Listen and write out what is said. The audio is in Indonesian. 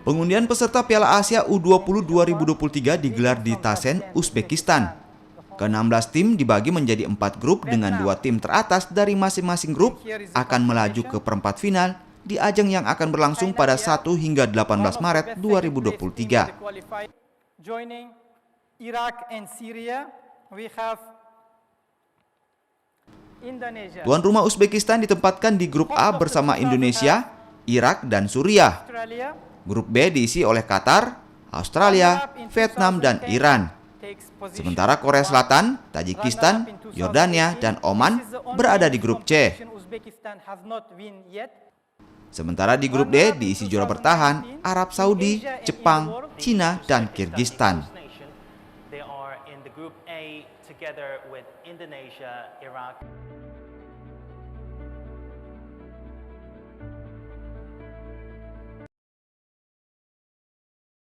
Pengundian peserta Piala Asia U20 2023 digelar di Tashkent, Uzbekistan. Ke-16 tim dibagi menjadi 4 grup dengan 2 tim teratas dari masing-masing grup akan melaju ke perempat final di ajang yang akan berlangsung pada 1 hingga 18 Maret 2023. Tuan rumah Uzbekistan ditempatkan di grup A bersama Indonesia, Irak, dan Suriah. Grup B diisi oleh Qatar, Australia, Vietnam, dan Iran. Sementara Korea Selatan, Tajikistan, Yordania, dan Oman berada di grup C. Sementara di grup D diisi juara bertahan Arab Saudi, Jepang, Cina, dan Kirgistan. They are in the group A together with Indonesia, Iraq.